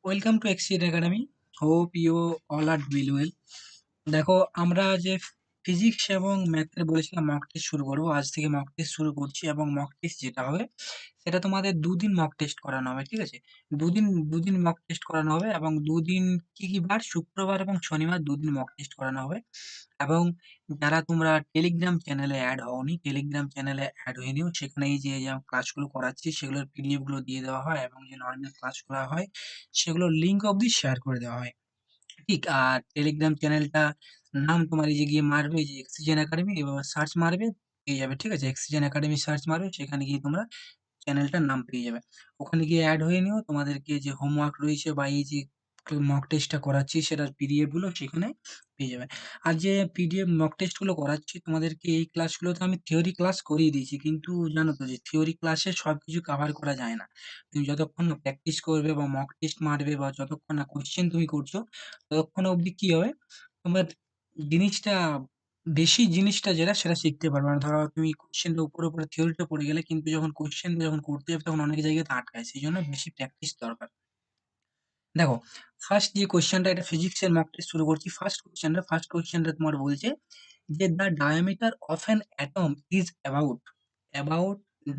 Welcome to Exit Academy. Hope you all are doing well. দেখো, আমরা যে physics এবং ম্যাথের বলেছিলাম মক টেস্ট শুরু করবো, আজ থেকে মক টেস্ট শুরু করছি। এবং মক টেস্ট যেটা হবে সেটা তোমাদের দুদিন মক টেস্ট করানো হবে, ঠিক আছে? দুদিন দুদিন মক টেস্ট করানো হবে এবং দুদিন কি কি বার, শুক্রবার এবং শনিবার দুদিন মক টেস্ট করানো হবে। এবং যারা তোমরা টেলিগ্রাম চ্যানেলে অ্যাড হওনি, টেলিগ্রাম চ্যানেলে অ্যাড হয়ে নিও। সেখানে এই যে ক্লাসগুলো করাচ্ছি সেগুলোর পিডিএফ গুলো দিয়ে দেওয়া হয় এবং যে নর্মাল ক্লাস করা হয় সেগুলোর লিঙ্ক অবধি শেয়ার করে দেওয়া হয়। ঠিক। আর টেলিগ্রাম চ্যানেলটা নাম তোমার এই যে গিয়ে মারবে, এই যে এক্সিজেন একাডেমি, এবার সার্চ মারবে, পেয়ে যাবে। ঠিক আছে, এক্সিজেন একাডেমি সার্চ মারবে, সেখানে গিয়ে তোমরা চ্যানেলটার নাম পেয়ে যাবে। ওখানে গিয়ে অ্যাড হয়ে নিও। তোমাদেরকে যে হোমওয়ার্ক রয়েছে বা এই যে মক টেস্টটা করাচ্ছি সেটার পিডিএফ গুলো সেখানে পেয়ে যাবে। আর যে পিডিএফ মক টেস্ট গুলো করাচ্ছি তোমাদেরকে, এই ক্লাসগুলোতে আমি থিওরি ক্লাস করিয়ে দিয়েছি, কিন্তু জানো তো যে থিওরি ক্লাসে সবকিছু কভার করা যায় না। তুমি যতক্ষণ না প্র্যাকটিস করবে বা মক টেস্ট মারবে বা যতক্ষণ না কোশ্চেন তুমি করছো, ততক্ষণ অবধি কি হবে, তোমার জিনিসটা বেশি জিনিসটা যেটা সেটা শিখতে পারবে না। ধরো তুমি কোশ্চেনটা উপরে উপরে থিওরিটা পড়ে গেলে, কিন্তু যখন কোশ্চেন যখন করতে যাবে তখন অনেক জায়গাতে আটকায়, সেই জন্য বেশি প্র্যাকটিস দরকার। দেখো, ফার্স্ট যে কোশ্চেনটা, এটা ফিজিক্স এর মক টেস্ট শুরু করছি। ফার্স্ট কোশ্চেনটা তোমার বলছে যে the diameter of an atom is about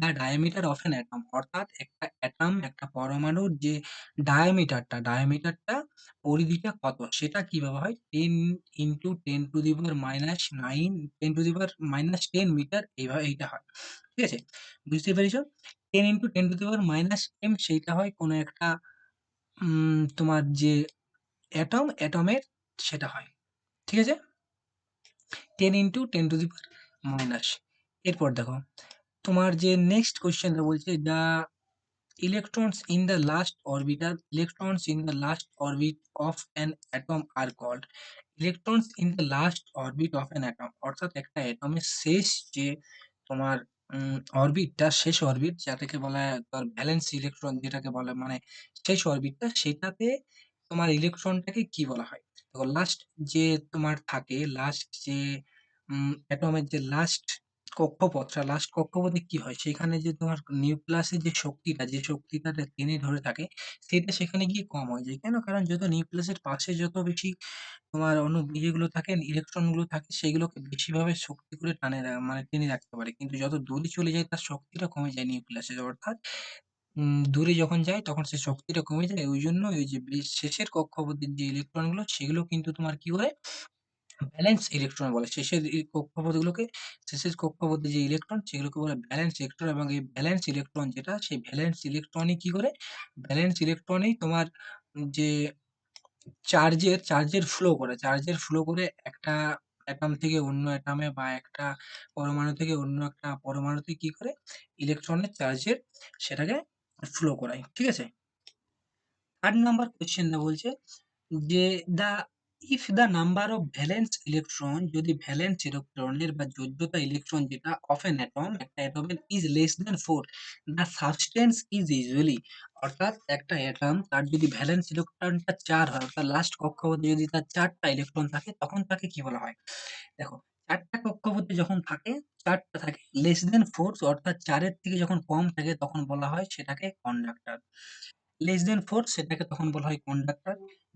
the diameter of an atom, অর্থাৎ একটা অ্যাটম, একটা পরমাণুর যে ডায়ামিটারটা পরিধিটা কত, সেটা কিভাবে হয়, 10 × 10⁻⁹ 10⁻−10 মিটার, এইটা হয়। ঠিক আছে, বুঝতে পেরেছো? 10 × 10⁻M সেইটা হয় কোনো একটা তোমার যে অ্যাটমের, সেটা হয়। ঠিক আছে, 10 × 10⁻⁻। এরপর দেখো, তোমার যে নেক্সট কোয়েশ্চেনটা বলছে the electrons in the last orbit of an atom are called electrons in the last orbit of an atom, অর্থাৎ একটা অ্যাটমের শেষ যে তোমার অরবিটটা, শেষ অরবিট যাটাকে বলা হয় তার ভ্যালেন্স ইলেকট্রন, যেটাকে বলে মানে শেষ অরবিটটা, সেটাতে তোমার ইলেকট্রনটাকে কি বলা হয়? দেখো, লাস্ট যে তোমার থাকে, লাস্ট যে অ্যাটমের যে লাস্ট কক্ষপথে কি হয়, সেখানে যে তোমার নিউক্লিয়াসের যে শক্তিটা, যে শক্তিটা টেনে ধরে থাকে, সেটা সেখানে গিয়ে কম হয়ে যায়। কেন? কারণ যত নিউক্লিয়াসের পাশে যত বেশি তোমার ইয়েগুলো থাকে, ইলেকট্রন গুলো থাকে, সেগুলোকে বেশিভাবে শক্তি করে মানে টেনে রাখতে পারে। কিন্তু যত দূরে চলে যায় তার শক্তিটা কমে যায় নিউক্লিয়াসের, অর্থাৎ দূরে যখন যায় তখন সে শক্তিটা কমে যায়। ওই জন্য ওই যে শেষের কক্ষপথের যে ইলেকট্রন গুলো, সেগুলো কিন্তু তোমার কি করে, ভ্যালেন্স ইলেকট্রন বলে। শেষের কক্ষপথে যে ইলেকট্রন সেগুলোকে বলে ভ্যালেন্স ইলেকট্রন। এবং এই ভ্যালেন্স ইলেকট্রন যেটা, সেই ভ্যালেন্স ইলেকট্রনই কি করে, ভ্যালেন্স ইলেকট্রনই তোমার যে চার্জের ফ্লো করে একটা অ্যাটম থেকে অন্য অ্যাটমে বা একটা পরমাণু থেকে অন্য একটা পরমাণুতে কি করে, ইলেকট্রনের চার্জের সেটাকে ফ্লো করায়। ঠিক আছে, 3 নাম্বার কোয়েশ্চেনটা বলছে যে the if the number of valence electron, যদি ভ্যালেন্স ইলেকট্রনের বা যোগ্যতা ইলেকট্রন যেটা অফ এন অ্যাটম, একটা অ্যাটমের, is less than 4, the substance is usually, অর্থাৎ একটা অ্যাটম তার যদি ভ্যালেন্স ইলেকট্রনটা 4 হয়, অর্থাৎ লাস্ট কক্ষপথে যদি তার 4টা ইলেকট্রন থাকে, তখন তাকে কি বলা হয়? দেখো, 4টা কক্ষপথে যখন থাকে, 4টা থাকে, লেস দেন 4 অর্থাৎ 4-এর থেকে যখন কম থাকে তখন বলা হয় সেটাকে কন্ডাক্টর। লেস দেন 4 সেটাকে তখন বলা হয় কন্ডাক্টর।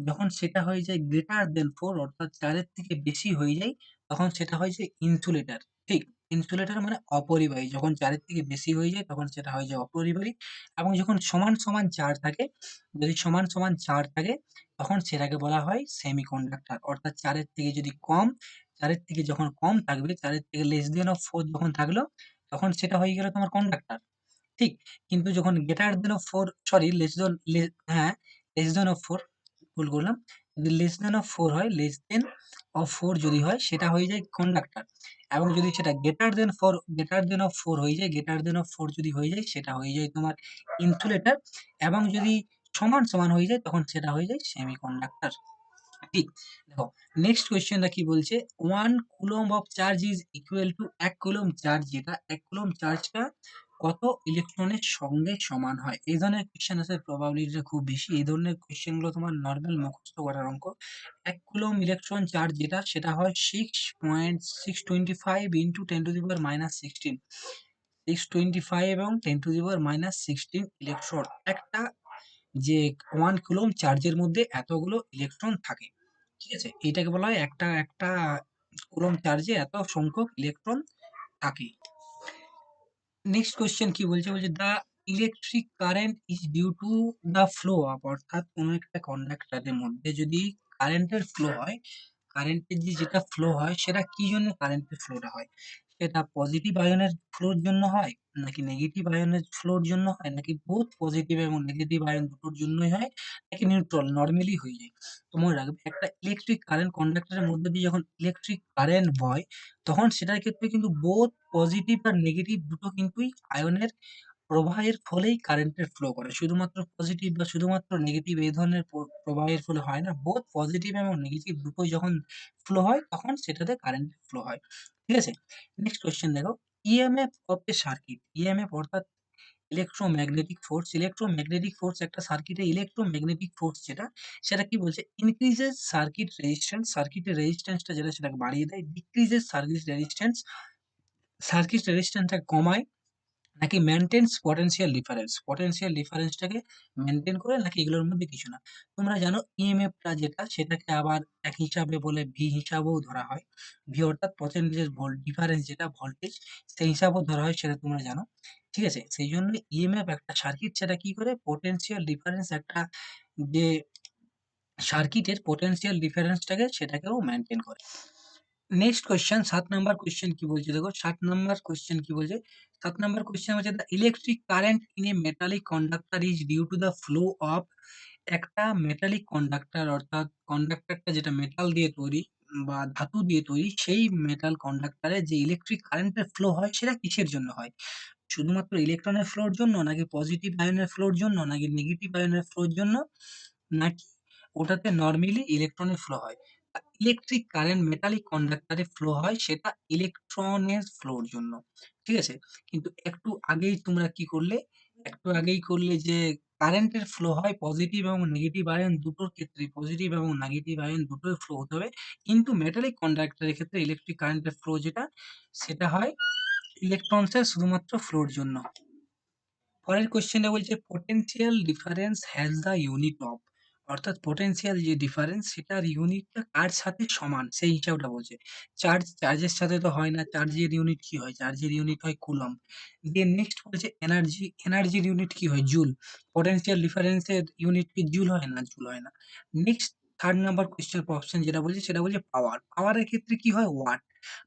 যখন সেটা হয়ে যায় গ্রেটার দেন 4 অর্থাৎ 4-এর থেকে বেশি হয়ে যায়, তখন সেটা হয় যে ইনসুলেটর। ঠিক, ইনসুলেটর মানে অপরিবাহী। যখন 4-এর থেকে বেশি হয়ে যায় তখন সেটা হয় যে অপরিবাহী। এবং যখন সমান সমান 4 থাকে, যদি সমান সমান 4 থাকে, তখন সেটাকে বলা হয় সেমিকন্ডাক্টর। অর্থাৎ 4-এর থেকে যদি কম, 4-এর থেকে যখন কম থাকবে, 4-এর থেকে লেস দেন অফ 4 যখন থাকলো, তখন সেটা হয়ে গেল তোমার কন্ডাক্টর। ঠিক। কিন্তু যখন গ্রেটার দেন অফ 4, সরি, হ্যাঁ, লেস দেন অফ 4, ভুল করলাম। যদি লেস দেন অফ 4 হয়, লেস দেন অফ 4 যদি হয়, সেটা হয়ে যায় কন্ডাক্টর। এবং যদি সেটা গ্রেটার দেন অফ 4 হয়ে যায়, গ্রেটার দেন অফ 4 যদি হয়ে যায়, সেটা হয়ে যায় তোমার ইনসুলেটর। এবং যদি সমান সমান হয়ে যায়, তখন সেটা হয়ে যায় সেমিকন্ডাক্টর। ঠিক। দেখো, নেক্সট কোয়েশ্চেনটা কি বলছে, 1 coulomb of charge is equal to 1 coulomb charge, যেটা 1 কুলম্ব চার্জটা কত ইলেকট্রনের সঙ্গে সমান হয়? এই ধরনের কোয়েশ্চেন আসার প্রবাবিলিটিটা খুব বেশি। এই ধরনের কোয়েশ্চেন গুলো তোমার নর্মাল মুখস্থ করার অঙ্ক। 1 কুলম্ব ইলেকট্রন চার্জ যেটা, সেটা হয় 6.625 ইন্টু 10⁻16, 625 এবং 10⁻16 ইলেকট্রন। একটা যে 1 কুলম্ব চার্জের মধ্যে এতগুলো ইলেকট্রন থাকে। ঠিক আছে? এটাকে বলা হয় একটা কুলম্ব চার্জে এত সংখ্যক ইলেকট্রন থাকে। নেক্সট কোয়েশ্চেন কি বলছে? বলছে the electric current is due to the flow of, অর্থাৎ কোন একটা কন্ডাক্টরের মধ্যে যদি কারেন্টের ফ্লো হয়, কারেন্টের যেটা ফ্লো হয় সেটা কি জন্য কারেন্টের ফ্লোটা হয়? সেটা পজিটিভ আয়নের ফ্লোর জন্য হয়, নাকি নেগেটিভ আয়নের ফ্লোর জন্য হয়, নাকি বোথ পজিটিভ এবং নেগেটিভ আয়ন দুটোর জন্যই হয়, নাকি নিউট্রাল নরমালি হয়ে যায়? তো মনে রাখবে একটা ইলেকট্রিক কারেন্ট কন্ডাক্টরের মধ্যে দিয়ে যখন ইলেকট্রিক কারেন্ট বয় তখন সেটার ক্ষেত্রে কিন্তু বোথ পজিটিভ আর নেগেটিভ দুটো কিন্তুই আয়নের প্রবাহের ফলেই কারেন্টের ফ্লো করে। শুধুমাত্র পজিটিভ বা শুধুমাত্র নেগেটিভ এই ধরনের প্রবাহের ফলে হয় না। বোথ পজিটিভ এবং নেগেটিভ দুটোই যখন ফ্লো হয় তখন সেটাতে কারেন্টের ফ্লো হয়। ঠিক আছে? নেক্সট কোয়েশ্চেন দেখো, EMF of A circuit. EMF অর্থাৎ ইলেক্ট্রোম্যাগনেটিক ফোর্স। ইলেক্ট্রোম্যাগনেটিক ফোর্স একটা সার্কিটে ইলেক্ট্রোম্যাগনেটিক ফোর্স যেটা, সেটা কি বলছে? ইনক্রিজেস সার্কিট রেজিস্ট্যান্স, সার্কিটের রেজিস্ট্যান্সটা যেটা সেটাকে বাড়িয়ে দেয়। ডিক্রিজেস সার্কিট রেজিস্ট্যান্স, সার্কিট রেজিস্ট্যান্সটা কমায়, নাকি মেইনটেইনস পটেনশিয়াল ডিফারেন্স, পটেনশিয়াল ডিফারেন্সটাকে মেইনটেইন করে, নাকি এগুলোর মধ্যে কিছু না। তোমরা জানো ইএমএফটা যেটা সেটাকে আবার এক হিসাবে বলে ভি হিসাবেও ধরা হয়। ভি অর্থাৎ পটেনশিয়াল ডিফারেন্স যেটা ভোল্টেজ, সেই হিসাবেও ধরা হয় সেটা তোমরা জানো। ঠিক আছে? সেই জন্য ইএমএফ একটা সার্কিট সেটা কি করে পটেনশিয়াল ডিফারেন্স একটা যে সার্কিটের পটেনশিয়াল ডিফারেন্সটাকে সেটাকেও মেইনটেইন করে। নেক্সট কোয়েশ্চেন ৭ নাম্বার কোয়েশ্চেন কি বলছে দেখো, ৭ নাম্বার কোয়েশ্চেন কি বলছে? ৭ নাম্বার কোয়েশ্চেন হচ্ছে the electric current in a metallic conductor is due to the flow of. একটা মেটালিক কন্ডাক্টর অর্থাৎ কন্ডাক্টরটা যেটা মেটাল দিয়ে তৈরি বা ধাতু দিয়ে তৈরি, সেই মেটাল কন্ডাক্টরে যে ইলেকট্রিক কারেন্টের ফ্লো হয় সেটা কিসের জন্য হয়? শুধুমাত্র ইলেকট্রনের ফ্লোর জন্য, নাকি পজিটিভ আয়নের ফ্লোর জন্য, নাকি নেগেটিভ আয়নের ফ্লোর জন্য, নাকি ওটাতে নরমালি ইলেকট্রনের ফ্লো হয়? ইলেকট্রিক কারেন্ট মেটালিক কন্ডাক্টরে ফ্লো হয় সেটা ইলেকট্রনের ফ্লোর জন্য। ঠিক আছে? কিন্তু একটু আগেই তোমরা কি করলে? একটু আগেই করলে যে কারেন্টের ফ্লো হয় পজিটিভ এবং নেগেটিভ আয়ন দুটোর ক্ষেত্রেই, পজিটিভ এবং নেগেটিভ আয়ন দুটোই ফ্লো হতে হবে। কিন্তু মেটালিক কন্ডাক্টরের ক্ষেত্রে ইলেকট্রিক কারেন্টের ফ্লো যেটা, সেটা হয় ইলেকট্রনসের শুধুমাত্র ফ্লোর জন্য। পরের কোয়েশ্চেনটা বলছে potential difference has the unit of, অর্থাৎ পোটেনশিয়াল যে ডিফারেন্স সেটার ইউনিটটা কার সাথে সমান সেই হিসাবটা বলছে। চার্জের সাথে তো হয় না, চার্জের ইউনিট কি হয়? চার্জের ইউনিট হয় কুলম্ব। দিয়ে নেক্সট বলছে এনার্জির ইউনিট কি হয়? জুল। পোটেনশিয়াল ডিফারেন্সের ইউনিট কি জুল হয়? না, জুল হয় না। নেক্সট 3rd নাম্বার অপশন যেটা বলছে সেটা বলছে পাওয়ার। পাওয়ারের ক্ষেত্রে কি হয়? ওয়াট।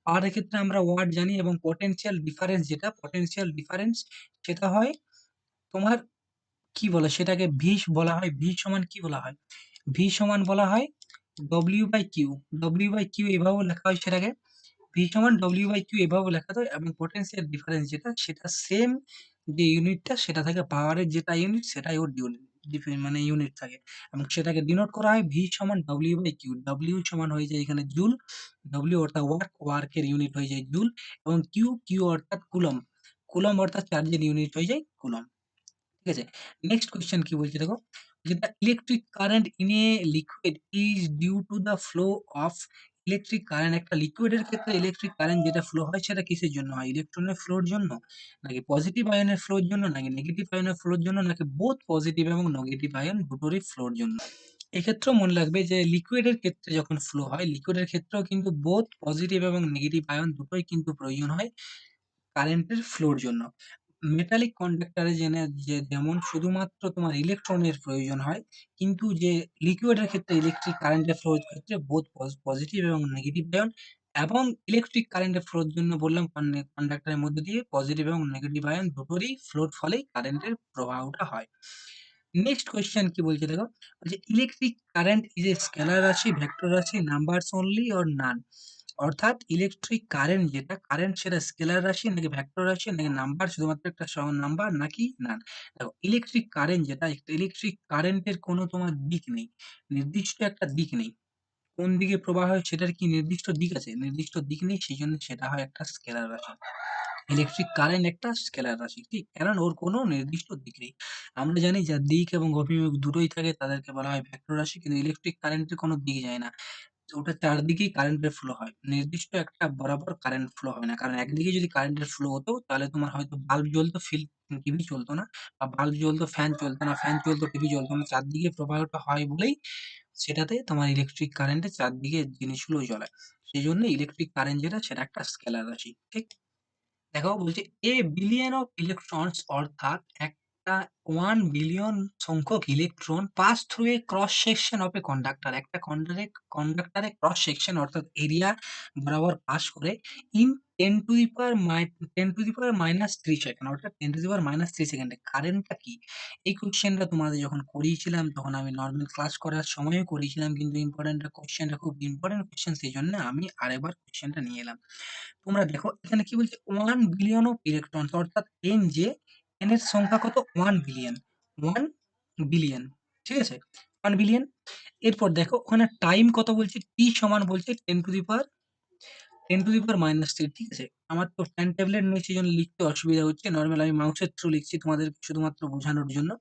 পাওয়ারের ক্ষেত্রে আমরা ওয়াট জানি, এবং পোটেনশিয়াল ডিফারেন্স যেটা, পোটেনশিয়াল ডিফারেন্স সেটা হয় তোমার কি বলে সেটাকে ভি বলা হয়। ভি সমান কি বলা হয়? ভি সমান বলা হয় ডব্লিউ/কিউ। ডব্লিউ/কিউ এভাবেও লেখা হয় সেটাকে। ভি সমান ডব্লিউ/কিউ এভাবেও লেখা যায়, এবং পটেনশিয়াল ডিফারেন্স যেটা সেটা সেম যে ইউনিটটা সেটা থাকে, পাওয়ারের যেটা ইউনিট সেটাই ওর মানে ইউনিট থাকে, এবং সেটাকে ডিনোট করা হয় ভি সমান ডব্লিউ/কিউ। ডব্লিউ সমান হয়ে যায় এখানে জুল, ডব্লিউ অর্থাৎ ওয়ার্কের ইউনিট হয়ে যায় জুল, এবং কিউ অর্থাৎ কুলম্ব। কুলম্ব অর্থাৎ চার্জের ইউনিট হয়ে যায় কুলম্ব। ঠিক আছে? নেক্সট কোয়েশ্চেন কি বলছে দেখো, যে the electric current in a liquid is due to the flow of. Electric current একটা লিকুইডের ক্ষেত্রে ইলেকট্রিক কারেন্ট যেটা ফ্লো হয় সেটা কিসের জন্য হয়? ইলেকট্রনের ফ্লোর জন্য, নাকি পজিটিভ আয়নের ফ্লোর জন্য, নাকি নেগেটিভ আয়নের ফ্লোর জন্য, নাকি বোথ পজিটিভ এবং নেগেটিভ আয়ন দুটোরই ফ্লোর জন্য? এক্ষেত্রেও মনে রাখবে যে লিকুইডের ক্ষেত্রে যখন ফ্লো হয়, লিকুইডের ক্ষেত্রেও কিন্তু বোথ পজিটিভ এবং নেগেটিভ আয়ন দুটোই কিন্তু প্রয়োজন হয় কারেন্টের ফ্লোর জন্য। মেটালিক কন্ডাক্টরে যেমন শুধুমাত্র তোমার ইলেকট্রনের প্রয়োজন হয়, কিন্তু যে লিকুইডের ক্ষেত্রে ইলেকট্রিক কারেন্টের ফ্লোর ক্ষেত্রে বোথ পজিটিভ এবং নেগেটিভ আয়ন, এবং ইলেকট্রিক কারেন্টের ফ্লোর জন্য বললাম কন্ডাক্টরের মধ্যে দিয়ে পজিটিভ এবং নেগেটিভ আয়ন দুটোরই ফ্লোর ফলেই কারেন্টের প্রবাহটা হয়। নেক্সট কোয়েশ্চেন কি বলছে দেখো, বলছে electric current is a scalar রাশি, ভেক্টর রাশি, নাম্বারস অনলি অর নান। অর্থাৎ ইলেকট্রিক কারেন্ট যেটা, কারেন্ট সেটা স্কেলার রাশি, নাকি ভেক্টর রাশি, নাকি নাম্বার শুধুমাত্র একটা নাম্বার, নাকি নান। দেখো ইলেকট্রিক কারেন্ট যেটা, ইলেকট্রিক কারেন্টের কোনো তোমার দিক নেই, নির্দিষ্ট একটা দিক নেই। কোন দিকে প্রবাহ হয় সেটার কি নির্দিষ্ট দিক আছে? নির্দিষ্ট দিক নেই, সেই জন্য সেটা হয় একটা স্কেলার রাশি। ইলেকট্রিক কারেন্ট একটা স্কেলার রাশি, ঠিক? কারণ ওর কোনো নির্দিষ্ট দিক নেই। আমরা জানি যার দিক এবং অভিমুখ দুটোই থাকে তাদেরকে বলা হয় ভেক্টর রাশি, কিন্তু ইলেকট্রিক কারেন্টের কোনো দিক যায় না। ওটা চারদিকেই কারেন্টের ফ্লো হয়। নির্দিষ্ট একটা বরাবর কারেন্ট ফ্লো হয় না। কারণ একদিকে যদি কারেন্টের ফ্লো হতো তাহলে তোমার হয়তো বাল্ব জ্বলতো, টিভি চলত না। বা বাল্ব জ্বলতো, ফ্যান চলত না, ফ্যান চলতো, টিভি চলত না। চারদিকে প্রবাহটা হয় বলেই সেটাতে তোমার ইলেকট্রিক কারেন্টের চারদিকে জিনিসগুলো জ্বলে। সেজন্য ইলেকট্রিক কারেন্ট যেটা সেটা একটা স্কেলার রাশি। ঠিক? দেখো বলছে এ বিলিয়ন অফ ইলেকট্রনস অর্থাৎ একটা 1 বিলিয়ন সংখ্যক electron pass through a cross section of a conductor. একটা কন্ডাক্টরে ক্রস সেকশন অর্থাৎ এরিয়া বরাবর পাস করে in 10 to the power 10 to the power -3 second অর্থাৎ 10 টু দি পাওয়ার -3 সেকেন্ডে। কারেন্টটা কি? এই কোয়েশ্চেনটা তোমাদের যখন করিয়েছিলাম তখন আমি নরমাল ক্লাস করার সময়ও করিয়েছিলাম, কিন্তু কোয়েশ্চেনটা খুব ইম্পোর্টেন্ট কোয়েশ্চেন, সেইজন্য আমি আরেকবার কোয়েশ্চেনটা নিয়ে এলাম। তোমরা দেখো এখানে কি বলছে 1 বিলিয়ন অফ ইলেকট্রনস অর্থাৎ n যে n এর সংখ্যা কত 1 বিলিয়ন। 1 বিলিয়ন। ঠিক আছে? 1 বিলিয়ন। এরপর দেখো ওখানে টাইম কত বলছে? t সমান বলছে 10 to the power 10 to the পাওয়ার -3। ঠিক আছে? আমার তো পেন ট্যাবলেট নেই সেজন্য লিখতে অসুবিধা হচ্ছে। নরমাল আমি মাউসের থ্রু লিখছি তোমাদের শুধুমাত্র বোঝানোর জন্য।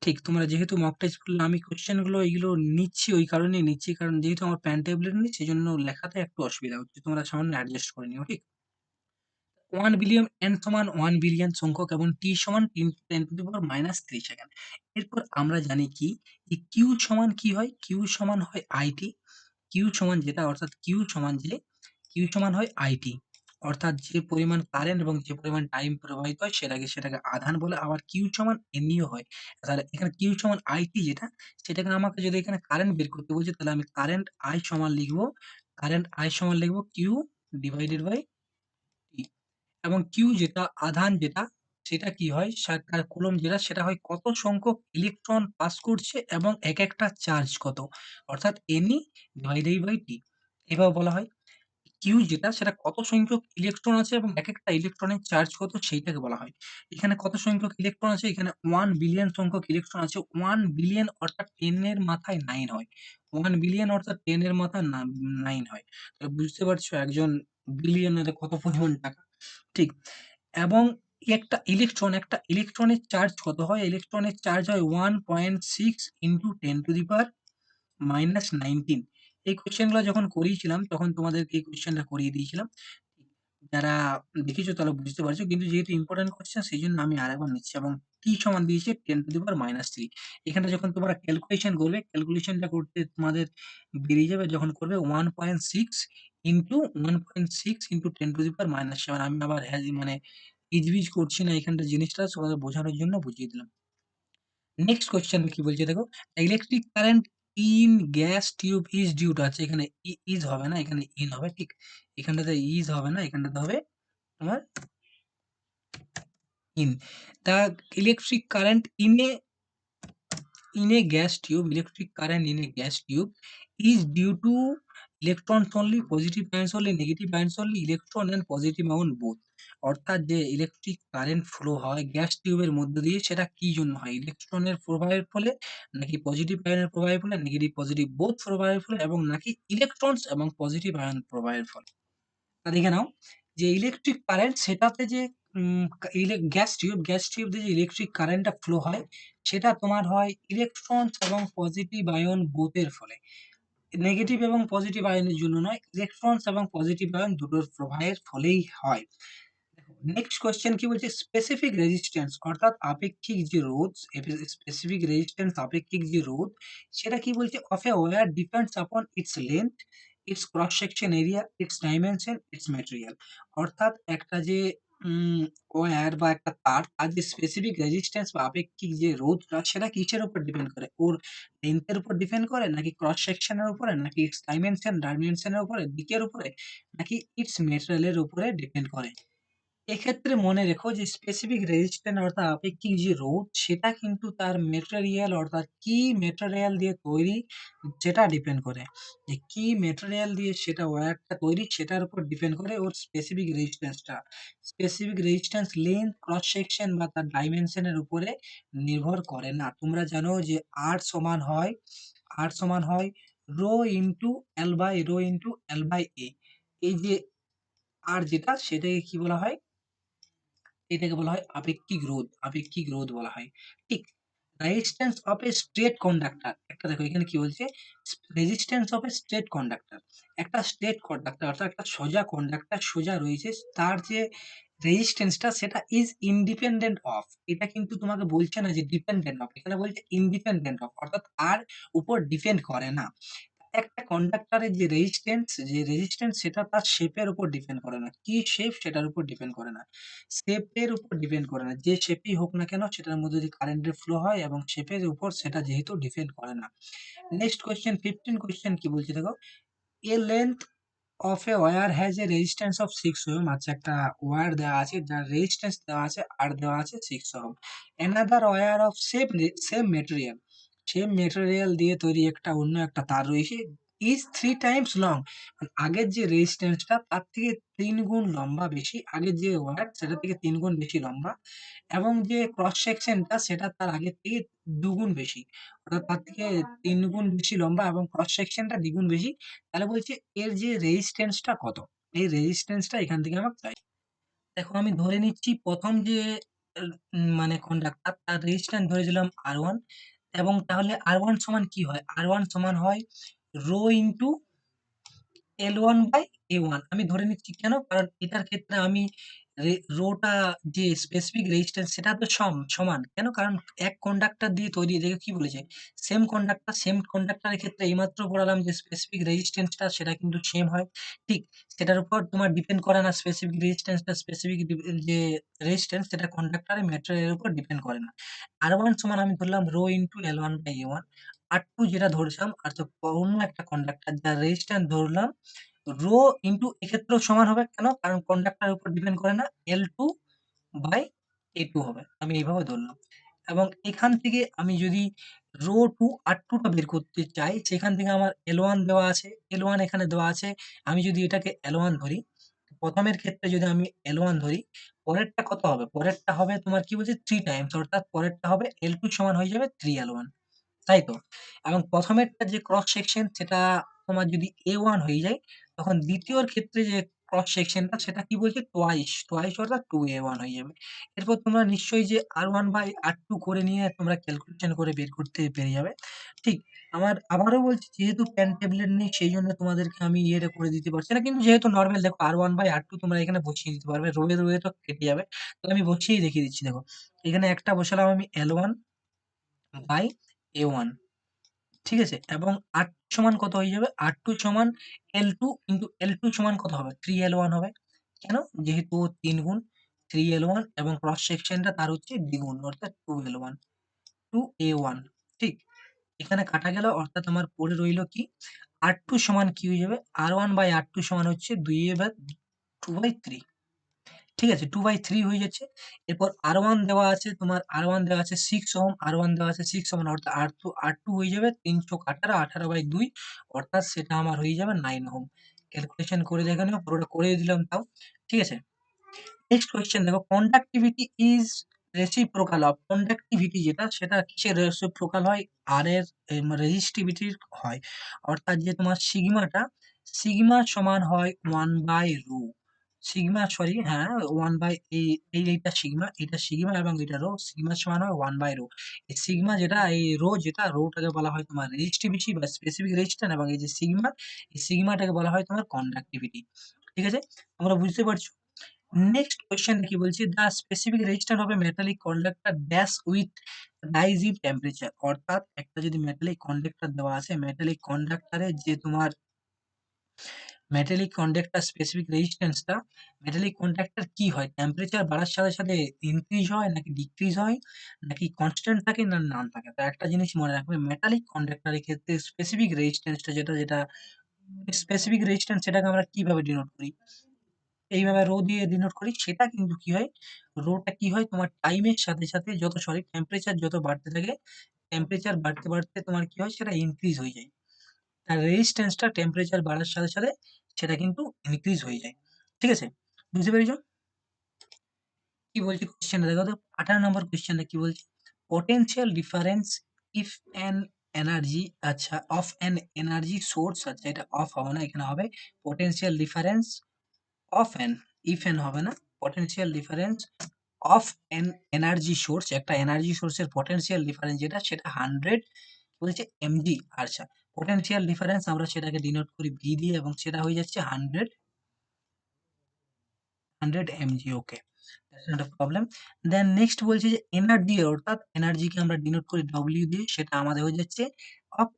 ঠিক তোমরা যেহেতু মক টেস্ট করলে আমি কোয়েশ্চেন গুলো এগুলো নিচ্ছি ওই কারণেই নিচ্ছি, কারণ যেহেতু আমার পেন ট্যাবলেট নেই সেজন্য লেখাতে একটু অসুবিধা হচ্ছে। তোমরা সামান্য অ্যাডজাস্ট করে নিও। ঠিক? 1 বিলিয়ন n সমান 1 বিলিয়ন সংখ্যক এবং t সমান 10 টু দি পাওয়ার -3 সেকেন্ড। এরপর আমরা জানি কি যে q সমান কি হয়? q সমান হয় it। q সমান যেটা অর্থাৎ q সমান হয় it। অর্থাৎ যে পরিমাণ কারেন্ট এবং যে পরিমাণ টাইম প্রবাহিত হয় সেটাকে আধান বলে। আবার q সমান ne ও হয়। তাহলে এখানে q সমান it যেটা, সেটাকে আমাকে যদি এখানে কারেন্ট বের করতে বলছে তাহলে আমি কারেন্ট I সমান লিখব q ডিভাইডেড বাই t। এবং Q যেটা আধান যেটা সেটা কি হয়? তার কুলম্ব যেটা সেটা হয় কত সংখ্যক ইলেকট্রন পাস করছে এবং একেকটা চার্জ কত? অর্থাৎ Ne ডিভাইডেড বাই T। এভাবে বলা হয়। Q যেটা সেটা কত সংখ্যক ইলেকট্রন আছে এবং একেকটা ইলেকট্রনের চার্জ কত সেইটাকে বলা হয়। এখানে কত সংখ্যক ইলেকট্রন আছে? এখানে 1 বিলিয়ন সংখ্যক ইলেকট্রন আছে। 1 বিলিয়ন অর্থাৎ 10 এর মাথায় 9 হয়। 1 বিলিয়ন অর্থাৎ 10 এর মাথায় 9 হয়। তাহলে বুঝতে পারছো একজন বিলিয়নের কত পরিমাণ টাকা। ঠিক। এবং একটা ইলেকট্রনের চার্জ কত হয়? ইলেকট্রনের চার্জ হয় 1.6 ইনটু 10 টু দি পাওয়ার -19। এই কোয়েশ্চেন গুলো যখন করিয়েছিলাম তখন তোমাদেরকে এই কোয়েশ্চেনটা করিয়ে দিয়েছিলাম। যারা দেখেছো তারা বুঝতে পারছো। কিন্তু যেহেতু ইম্পোর্টেন্ট কোয়েশ্চেন সেইজন্য আমি আরেকবার নিচ্ছি এবং t সমান দিয়েছে 10 টু দি পাওয়ার -3। এখানে যখন তোমরা ক্যালকুলেশন করবে, ক্যালকুলেশনটা করতে তোমাদের বেরিয়ে যাবে যখন করবে 1.6 ইনটু 1.6 ইনটু 10 টু দি পাওয়ার -7। আমি আবার মানে হিজবিজ করছি না, এখানটা জিনিসটা তোমাদের বোঝানোর জন্য বুঝিয়ে দিলাম। নেক্সট কোয়েশ্চেন কি বলছে দেখো, electric current in gas tube is due to আছে এখানে ইজ হবে না, এখানে ইন হবে। ঠিক? এখানটাতে ইজ হবে না, এখানটাতে হবে তোমার in the electric current in a gas tube, electric current in a gas tube is due to electrons only, positive ions only, negative ions only, electron and positive ion both। অর্থাৎ যে electric current flow হয় gas টিউবের মধ্য দিয়ে সেটা কি জন্য হয়? ইলেকট্রনের প্রবাহের ফলে, নাকি পজিটিভ আয়নের প্রবাহের ফলে, নেগেটিভ পজিটিভ বোথ প্রবাহের ফলে, এবং নাকি ইলেকট্রনস এবং পজিটিভ আয়ন প্রবাহের ফলে। দেখে নাও যে ইলেকট্রিক কারেন্ট সেটাতে যে গ্যাস টিউব দিয়ে যে ইলেকট্রিক কারেন্টটা ফ্লো হয় সেটা তোমার হয় ইলেকট্রনস এবং পজিটিভ আয়ন বোথের ফলে। নেগেটিভ এবং পজিটিভ আয়নের জন্য নয়, ইলেকট্রনস এবং পজিটিভ আয়ন দুটোর প্রবাহের ফলেই হয়। নেক্সট কোয়েশ্চেন কি বলছে? স্পেসিফিক রেজিস্ট্যান্স অর্থাৎ আপেক্ষিক যে রোধ, স্পেসিফিক রেজিস্ট্যান্স আপেক্ষিক যে রোধ সেটা কি বলছে? Of a wire depends upon its length, its cross section area, its dimension, its material. অর্থাৎ একটা যে ওয়্যার বা একটা তার যে স্পেসিফিক রেজিস্ট্যান্স বা আপেক্ষিক যে রোধটা সেটা কিসের উপর ডিপেন্ড করে? ওর লেন্থের উপর ডিপেন্ড করে, নাকি ক্রস সেকশনের উপরে, নাকি ইটস ডাইমেনশনের উপরে, দিকের উপরে, নাকি ইটস ম্যাটেরিয়ালের উপরে ডিপেন্ড করে? এক্ষেত্রে মনে রেখো যে স্পেসিফিক রেজিস্ট্যান্স অর্থাৎ আপেক্ষিক যে রোধ সেটা কিন্তু তার মেটেরিয়াল অর্থাৎ কি মেটেরিয়াল দিয়ে তৈরি সেটা ডিপেন্ড করে। যে কি মেটেরিয়াল দিয়ে সেটা ওয়্যারটা তৈরি সেটার উপর ডিপেন্ড করে ওর স্পেসিফিক রেজিস্ট্যান্সটা। Specific resistance length, cross section বা তার ডাইমেনশন এর উপরে নির্ভর করে না। তোমরা জানো যে R সমান হয় rho into L by A। এই যে R যেটা সেটাকে কি বলা হয়? এটাকে বলা হয় আপেক্ষিক রোধ বলা হয়। ঠিক? Resistance of A straight conductor, একটা দেখো এখানে কি বলছে, resistance of A straight conductor, একটা স্ট্রেট কন্ডাক্টর অর্থাৎ একটা সোজা কন্ডাক্টর সোজা রয়েছে, তার যে রেজিস্ট্যান্সটা সেটা ইজ ইন্ডিপেন্ডেন্ট অফ, এটা কিন্তু তোমাকে বলছে না যে ডিপেন্ডেন্ট অফ, এখানে বলছে ইন্ডিপেন্ডেন্ট অফ, অর্থাৎ আর উপর ডিপেন্ড করে না। একটা কন্ডাক্টরের যে রেজিস্ট্যান্স সেটা তার শেপের উপর ডিপেন্ড করে না। কি শেপ সেটার উপর ডিপেন্ড করে না। শেপের উপর ডিপেন্ড করে না। যে শেপই হোক না কেন সেটার মধ্যে যদি কারেন্টের ফ্লো হয় এবং শেপের উপর সেটা যেহেতু ডিপেন্ড করে না। নেক্সট কোয়েশ্চেন 15 কোয়েশ্চেন কি বলছে দেখো, a length of a wire has a resistance of 6 ohm, আচ্ছা একটা ওয়্যার দেওয়া আছে যার রেজিস্ট্যান্স দেওয়া আছে আর দেওয়া আছে 6 ohm. Another wire of same material দিয়ে তৈরি একটা অন্য একটা তার রয়েছে, ইজ 3 টাইমস লং, মানে আগের যে রেজিস্ট্যান্সটা তার থেকে 3 গুণ লম্বা বেশি, আগের যে ওয়্যার সেটা থেকে 3 গুণ বেশি লম্বা, এবং যে ক্রস সেকশনটা সেটা তার আগের থেকে 2 গুণ বেশি। অর্থাৎ তার থেকে 3 গুণ বেশি লম্বা এবং ক্রস সেকশনটা দ্বিগুণ বেশি। তাহলে বলছে এর যে রেজিস্ট্যান্সটা কত? এই রেজিস্ট্যান্সটা এখান থেকে আমাকে চাই। দেখো আমি ধরে নিচ্ছি ১ম যে মানে কন্ডাক্টর তার রেজিস্ট্যান্স ধরেছিলাম R1, এবং তাহলে R1 সমান কি হয়? R1 সমান হয় রো ইনটু L1/A1, আমি ধরে নিচ্ছি কেন? কারণ এটার ক্ষেত্রে আমি রোটা যে স্পেসিফিক রেজিস্ট্যান্স সেটা তো সমান। কেন? কারণ এক কন্ডাক্টর দিয়ে তৈরি, দেখো কি বলেছে? সেম কন্ডাক্টরের ক্ষেত্রে এইমাত্র পড়ালাম যে স্পেসিফিক রেজিস্ট্যান্সটা সেটা কিন্তু সেম হয়। ঠিক সেটার উপর তোমার ডিপেন্ড করে না, স্পেসিফিক রেজিস্ট্যান্সটা স্পেসিফিক যে রেজিস্ট্যান্স সেটা কন্ডাক্টরের ম্যাটেরিয়ালের উপর ডিপেন্ড করে না। R1 সমান আমি ধরলাম রো ইনটু L1/A1, R2 যেটা ধরেছিলাম অর্থাৎ অন্য একটা কন্ডাক্টর যার রেজিস্ট্যান্স ধরলাম রো ইনটু, এক্ষেত্রেও সমান হবে। কেন? কারণ কন্ডাক্টরের উপর ডিপেন্ড করে না, L2/A2 হবে। আমি এইভাবে ধরলাম। এবং এখান থেকে আমি যদি রো টু R2 টা বের করতে চাই, সেখান থেকে আমার L1 দেওয়া আছে, L1 এখানে দেওয়া আছে। আমি যদি এটাকে L1 ধরি, ১ম এর ক্ষেত্রে যদি আমি L1 ধরি, পরেরটা কত হবে? পরেরটা হবে তোমার কি বলছে 3 টাইমস, অর্থাৎ পরেরটা হবে L2 সমান হয়ে যাবে 3L1, তাই তো? এবং ১ম এরটা যে ক্রস সেকশন সেটা তোমার যদি A1 হয়ে যায়, তখন ২য় ক্ষেত্রে যে ক্রস সেকশনটা সেটা কি বলছে? টুয়াইস অর্থাৎ 2A1 হয়ে যাবে। এরপর তোমরা নিশ্চয়ই যে R1/R2 করে নিয়ে তোমরা ক্যালকুলেশন করে বের করতে পেরে যাবে। ঠিক, আমার আবারও বলছি যেহেতু পেন ট্যাবলেট নেই সেইজন্য তোমাদেরকে আমি ইয়েটা করে দিতে পারছি না। কিন্তু যেহেতু নরমাল দেখো R1/R2 তোমরা এখানে বসিয়ে দিতে পারবে। রো এ তো কেটে যাবে। তো আমি বসিয়েই দেখিয়ে দিচ্ছি দেখো। এখানে একটা বসালাম আমি L1/A1, ঠিক আছে? এবং R2 সমান কত হয়ে যাবে? R2 সমান L2 কিন্তু L2 সমান কত হবে? 3L1 হবে। কেন? যেহেতু ৩ গুণ 3L1 এবং ক্রস সেকশনটা তার হচ্ছে দ্বিগুণ অর্থাৎ 2L1, 2A1, ঠিক? এখানে কাটা গেল অর্থাৎ আমার পড়ে রইল কি? R2 সমান কি হয়ে যাবে? R1/R2 সমান হচ্ছে 2/3, ঠিক আছে? 2/3 হয়ে যাচ্ছে। এরপর R1 দেওয়া আছে তোমার, R1 দেওয়া আছে 6 ওহম, R1 দেওয়া আছে 6 ওহম, অর্থাৎ R2 হয়ে যাবে ৩ চোক 18, 18/2, অর্থাৎ সেটা আমার হয়ে যাবে 9 ওহম। ক্যালকুলেশন করে দেখে নিও, পুরোটা করে দিলাম তাও। ঠিক আছে? নেক্সট কোয়েশ্চেন দেখো, conductivity is reciprocal of, conductivity যেটা সেটা কিসের রেসিপ্রোকাল হয়? R এর রেজিস্টিভিটির হয়। অর্থাৎ যে তোমার সিগমা সমান হয় 1/ρ। হ্যাঁ, 1 বাই এইটা সিগমা, এটা সিগমা এবং এটা রো। সিগমা সমান হয় 1/ρ। এই সিগমা যেটা, এই রোটাকে বলা হয় তোমার রেজিস্টিভিটি বা স্পেসিফিক রেজিস্ট্যান্স, এবং এই যে সিগমা, এই সিগমাটাকে বলা হয় তোমার কন্ডাক্টিভিটি। ঠিক আছে? তোমরা বুঝতে পারছো? নেক্সট কোয়েশ্চেন কি বলছে? The specific resistance of a metallic conductor dash with rise in temperature, অর্থাৎ একটা যদি মেটালিক কন্ডাক্টর দেওয়া আছে, মেটালিক কন্ডাক্টর স্পেসিফিক রেজিস্ট্যান্সটা, মেটালিক কন্ডাক্টর কি হয়? টেম্পারেচার বাড়ার সাথে, সাথে ইনক্রিজ হয় নাকি ডিক্রিজ হয় নাকি কনস্ট্যান্ট থাকে না নান থাকে? তো একটা জিনিস মনে রাখবে, মেটালিক কন্ডাক্টরের ক্ষেত্রে স্পেসিফিক রেজিস্ট্যান্সটা যেটা স্পেসিফিক রেজিস্ট্যান্স সেটাকে আমরা কিভাবে ডিনোট করি? এইভাবে রো দিয়ে ডিনোট করি। সেটা কিন্তু কি হয়? রোটা কি হয়? তোমার টাইমের সাথে, সাথে টেম্পারেচার যত বাড়তে থাকে, টেম্পারেচার বাড়তে, বাড়তে তোমার কি হয়? সেটা ইনক্রিজ হয়ে যায়। তার রেজিস্ট্যান্সটা টেম্পারেচার বাড়ার সাথে, সাথে সেটা কিন্তু ইনক্রিজ হয়ে যায়। ঠিক আছে? বুঝতে পেরেছ? কি বলছে কোয়েশ্চেনটা দেখো তো, 18 নম্বর কোয়েশ্চেনটা কি বলছে? Potential difference if an energy, আচ্ছা, অফ অ্যান এনার্জি সোর্স, আচ্ছা এটা অফ হবে না, এখানে হবে potential difference of an, if an হবে না, potential difference of N energy source, একটা এনার্জি সোর্সের পটেনশিয়াল ডিফারেন্স যেটা সেটা 100 বলছে এমজি। আচ্ছা, পটেনশিয়াল ডিফারেন্স আমরা সেটাকে ডিনোট করি ভি দিয়ে এবং সেটা হয়ে যাচ্ছে 100 MG. Okay, that's not a problem. Then next বলছে যে এনার্জি, অর্থাৎ এনার্জিকে আমরা ডিনোট করি ডব্লিউ দিয়ে, সেটা আমাদের হয়ে যাচ্ছে অফ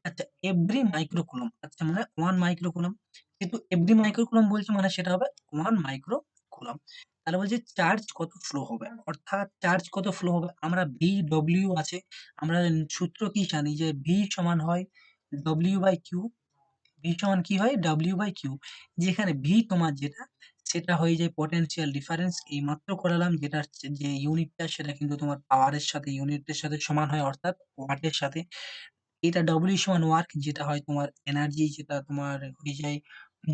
আচ্ছা এভরি মাইক্রো কুলম্ব, আচ্ছা মানে 1 মাইক্রো কুলম্ব, কিন্তু এভরি মাইক্রো কুলম্ব বলছে মানে সেটা হবে 1 মাইক্রো কুলম্ব। তাহলে বলছে চার্জ কত ফ্লো হবে, অর্থাৎ চার্জ কত ফ্লো হবে, আমরা ভি ডব্লিউ আছে, আমরা সূত্র কি জানি যে ভি সমান হয় ডব্লিউ বাই কিউ। ভি সমান কি হয় ডব্লিউ বাই কিউ, যেখানে ভি তোমার যেটা সেটা হয়ে যায় পটেনশিয়াল ডিফারেন্স, এই মাত্র করালাম, যেটা যে ইউনিটটা সেটা কিন্তু তোমার পাওয়ারের সাথে ইউনিটের সাথে সমান হয়, অর্থাৎ ওয়াটের সাথে। এটা ডব্লিউ সমান ওয়ার্ক, যেটা হয় তোমার এনার্জি, যেটা তোমার হয়ে যায়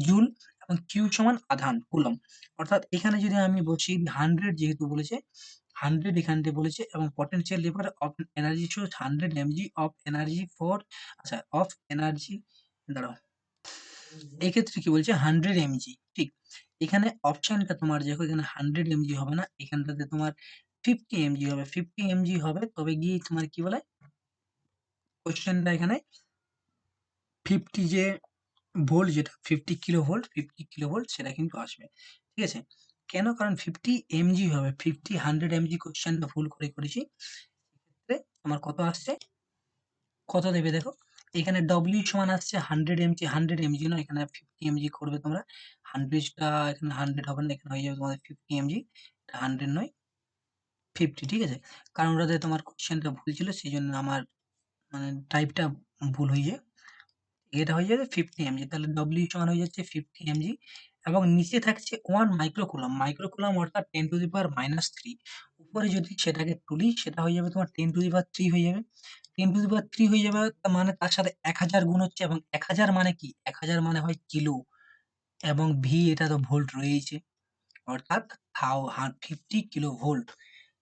জুল, এবং কিউ সমান আধান কুলম্ব। অর্থাৎ এখানে যদি আমি বলছি 100 যেহেতু বলেছে, 100 এখানটায় বলেছে, এবং potential difference of energy source 100 MG of energy for, আচ্ছা অফ এনার্জি, দাঁড়াও, এক্ষেত্রে কি বলছে 100 এমজি, ঠিক। এখানে অপশনটা তোমার দেখো, এখানে 100 এমজি হবে না, এখানটাতে তোমার 50 এমজি হবে, 50 এমজি হবে, তবে গিয়ে তোমার কি বলে কোশ্চেনটা এখানে 50 যে ভোল্ট, যেটা 50 কিলো ভোল্ট, 50 কিলো ভোল্ট সেটা কিন্তু আসবে। ঠিক আছে? কেন? কারণ 50 এমজি হবে। 50 100 এমজি কোশ্চেনটা ভুল করে করেছি। এক্ষেত্রে আমার কত আসছে? কত দেবে দেখো। এখানে ডব্লিউ সমান আসছে 100 এমজি, 100 এমজি নয়, এখানে 50 এমজি করবে তোমরা। 100 টা এখানে 100 হবে না, এখানে হয়ে যাবে তোমাদের 50 এমজি। এটা 100 নয়, 50, ঠিক আছে? কারণ ওটাতে তোমার কোশ্চেনটা ভুল ছিল, সেজন্য আমার মানে টাইপটা ভুল হয়ে যায়। এটা হয়ে যাবে 50 এমজি। তাহলে ডব্লিউ সমান হয়ে যাচ্ছে 50 এমজি, এবং নিচে থাকছে 1 মাইক্রোকুলম্ব। মাইক্রোকুলম্ব অর্থাৎ 10 টু দি পাওয়ার -3। উপরে যদি সেটাকে তুলি সেটা হয়ে যাবে তোমার 10 টু দি পাওয়ার 3 হয়ে যাবে। 10 টু দি পাওয়ার 3 হয়ে যাবে, তার মানে তার সাথে 1000 গুণ হচ্ছে, এবং 1000 মানে কি? 1000 মানে হয় কিলো, এবং ভি এটা তো ভোল্ট রয়েইছে। অর্থাৎ 50 কিলো ভোল্ট।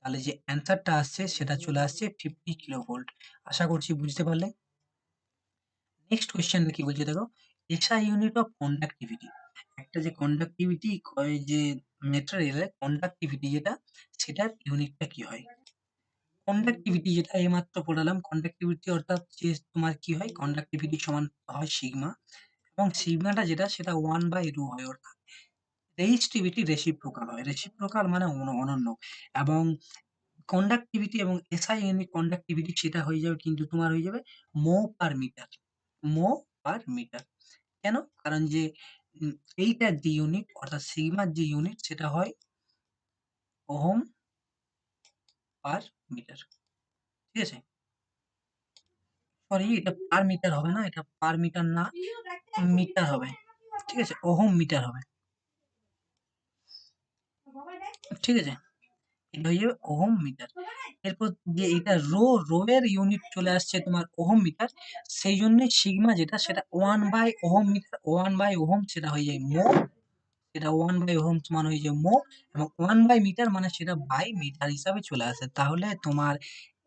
তাহলে যে অ্যান্সারটা আসছে সেটা চলে আসছে 50 কিলো ভোল্ট। আশা করছি বুঝতে পারলে। নেক্সট কোয়েশ্চেন কি বলছে দেখো, এসআই ইউনিট অফ কন্ডাক্টিভিটি। একটা যে কন্ডাক্টিভিটি যে ম্যাটেরিয়ালের কন্ডাক্টিভিটি যেটা, সেটার ইউনিটটা কি হয়? কন্ডাক্টিভিটি যেটা এইমাত্র পড়ালাম, কন্ডাক্টিভিটি অর্থাৎ যে তোমার কি হয়, কন্ডাক্টিভিটি সমান হয় সিগমা, এবং সিগমাটা যেটা সেটা 1/ρ হয়, অর্থাৎ রেজিস্টিভিটি রেসিপ্রোকাল হয়। রেসিপ্রোকাল মানে অনন্য, এবং কন্ডাক্টিভিটি এবং এসআই ইউনিট কন্ডাক্টিভিটি সেটা হয়ে যাবে কিন্তু তোমার হয়ে যাবে মো পার মিটার। মো পার মিটার। কেন? কারণ যে উম এইটার যে ইউনিট অর্থাৎ সিগমার যে ইউনিট সেটা হয় ওহম পার মিটার। ঠিক আছে? সরি, এটা পার মিটার হবে না, এটা পার মিটার না, মিটার হবে। ঠিক আছে? ওহম মিটার হবে। ঠিক আছে? এটা হয়ে যাবে ওহম মিটার। এরপর যে এটা রো এর ইউনিট চলে আসছে তোমার ওহম মিটার। সেই জন্যে সিগমা যেটা সেটা 1/ওহম মিটার, 1/ওহম সেটা হয়ে যায় মো। এটা 1/ওহম সমান হয়ে যায় মো, এবং 1/মিটার মানে সেটা বাই মিটার হিসাবে চলে আসে। তাহলে তোমার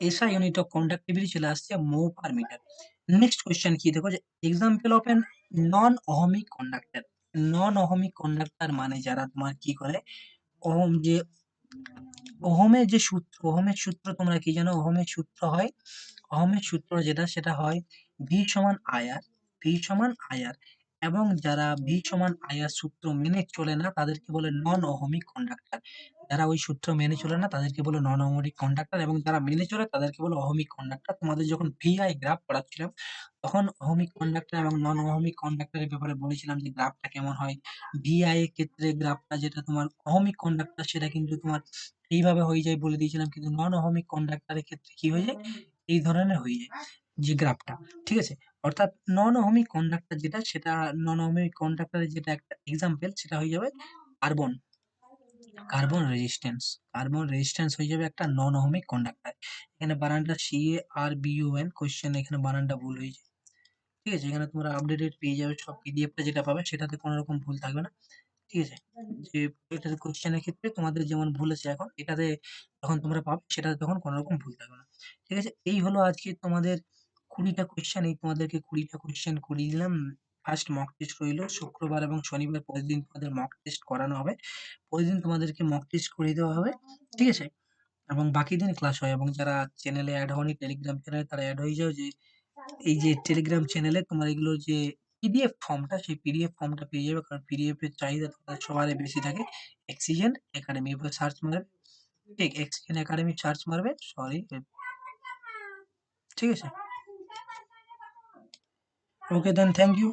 এসআই ইউনিট অফ কন্ডাক্টিভিটি চলে আসছে মো পার মিটার। নেক্সট কোয়েশ্চেন কি দেখো, যে example of N non ohmic conductor. Non ohmic conductor মানে যারা তোমার কি করে, ওহম যে ওহমের যে সূত্র, ওহমের সূত্র তোমরা কি জানো? ওহমের সূত্র হয়, ওহমের সূত্র যেটা সেটা হয় ভি সমান আইআর, ভি সমান আইআর, এবং যারা ভি সমান আইআর সূত্র মেনে চলে না তাদেরকে বলে নন ওহমিক কন্ডাক্টর। যারা ওই সূত্র মেনে চলে না তাদেরকে বলে নন ওহমিক কন্ডাক্টর, এবং যারা মেনে চলে তাদেরকে বলে ওহমিক কন্ডাক্টর। তোমাদের যখন ভিআই গ্রাফ পড়াচ্ছিলাম তখন ওহমিক কন্ডাক্টর এবং নন ওহমিক কন্ডাক্টরের ব্যাপারে বলেছিলাম যে গ্রাফটা কেমন হয়। ভিআই এর ক্ষেত্রে গ্রাফটা যেটা তোমার ওহমিক কন্ডাক্টর সেটা কিন্তু তোমার এইভাবে হয়ে যায় বলে দিয়েছিলাম, কিন্তু নন ওহমিক কন্ডাক্টরের ক্ষেত্রে কি হয়ে যায়, এই ধরনের হয়ে যায় যে গ্রাফটা। ঠিক আছে? অর্থাৎ নন ওহমিক কন্ডাক্টর যেটা সেটা, নন ওহমিক কন্ডাক্টরের যেটা একটা এক্সাম্পল সেটা হয়ে যাবে carbon. Carbon resistance, carbon resistance হয়ে যাবে একটা নন ওহমিক কন্ডাক্টর। এখানে বানানটা CARBON, কোশ্চেন এখানে বানানটা ভুল হয়েছে। ঠিক আছে? এখানে তোমরা আপডেটেড পেয়ে যাবে, সব পিডিএফটা যেটা পাবে সেটাতে কোনো রকম ভুল থাকবে না। ঠিক আছে? যে এটাতে কোয়েশ্চেনের ক্ষেত্রে তোমাদের যেমন ভুল আছে এখন, এটাতে যখন তোমরা পাবে সেটাতে তখন কোনো রকম ভুল থাকবে না। ঠিক আছে? এই হলো আজকে তোমাদের 20 টা কোয়েশ্চেন, এই তোমাদেরকে 20 টা কোয়েশ্চেন করিয়ে দিলাম। ফার্স্ট মক টেস্ট রইলো। শুক্রবার এবং শনিবার প্রতিদিন তোমাদের মক টেস্ট করানো হবে। প্রতিদিন তোমাদেরকে মক টেস্ট করিয়ে দেওয়া হবে। ঠিক আছে? এবং বাকি দিন ক্লাস হয় এবং যারা চ্যানেলে এড হওনি টেলিগ্রাম চ্যানেলে তারা এড হয়ে যাও, যে এই যে টেলিগ্রাম চ্যানেলে তোমার এগুলোর যে পিডিএফ ফর্মটা, সেই পিডিএফ ফর্মটা পেয়ে যাবে। কারণ পিডিএফ এর চাহিদা তোমাদের সবারই বেশি থাকে। এক্সিজেন একাডেমি এরপর সার্চ মারবে। ঠিক এক্সিজেন একাডেমি সার্চ মারবে। সরি, ঠিক আছে? ওকে দেন থ্যাংক ইউ।